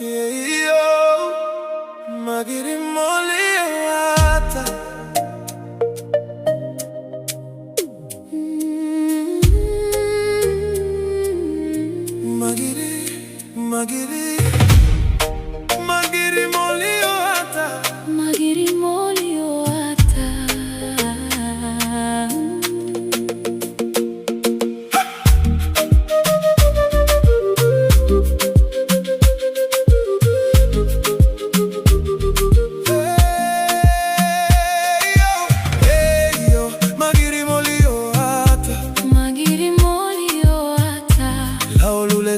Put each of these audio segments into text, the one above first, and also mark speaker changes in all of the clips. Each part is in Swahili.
Speaker 1: Yo, magiri moliata. Magiri, magiri, magiri moliata.
Speaker 2: Magiri moliata.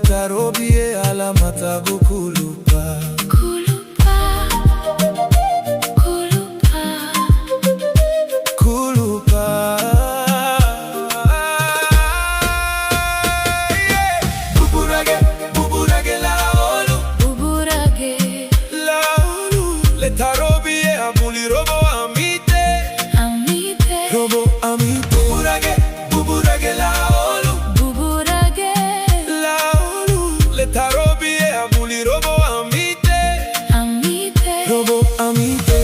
Speaker 1: Tarobie ala matagu kulupa.
Speaker 2: Kulupa, kulupa,
Speaker 1: Kulupa. Buburage, buburage laolu.
Speaker 2: buburage,
Speaker 1: Laolu. Le tarobie abuli robo amite.
Speaker 2: amite,
Speaker 1: Robo amite. Buburage, buburage laolu.
Speaker 2: buburage,
Speaker 1: Le tarobie abuli robo amite.
Speaker 2: amite,
Speaker 1: Robo amite.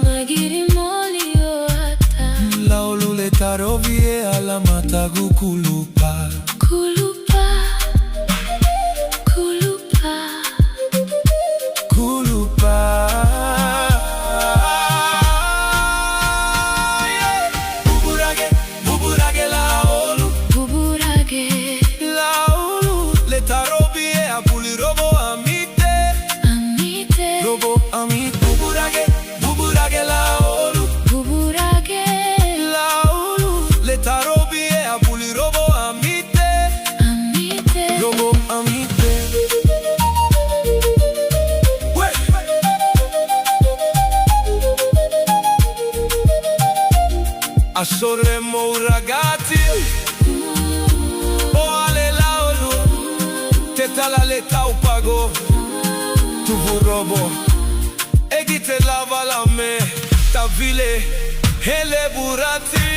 Speaker 2: magiri moliata.
Speaker 1: Tarovie ala matagu kulupa.
Speaker 2: Kulupa, kulupa,
Speaker 1: Kulupa. Buburage, buburage laolu.
Speaker 2: buburage,
Speaker 1: Laolu. Le tarobie abuli robo amite.
Speaker 2: amite,
Speaker 1: Robo amite. Buburage, buburage laolu.
Speaker 2: buburage,
Speaker 1: Laolu. Le tarobie abuli robo amite.
Speaker 2: amite,
Speaker 1: Robo amite. We. Asoremo ragazzi. O ale laolu. Tetala le tau pago. Tu robo. Egite lava la me. Tavile. Hele burati.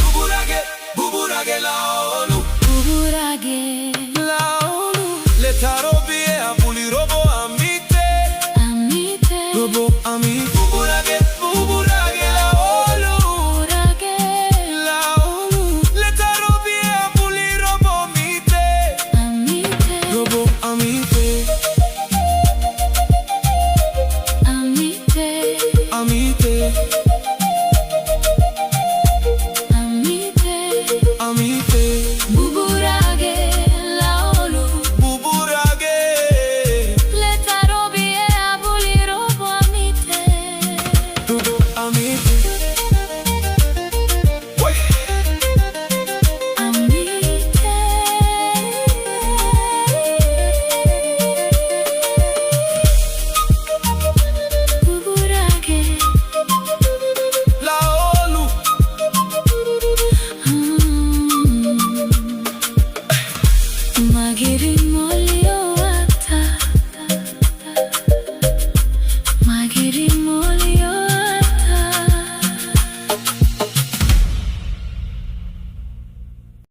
Speaker 1: Buburage, buburage laolu.
Speaker 2: buburage,
Speaker 1: Laolu. Le tarobie abuli robo amite.
Speaker 2: amite,
Speaker 1: Robo amite.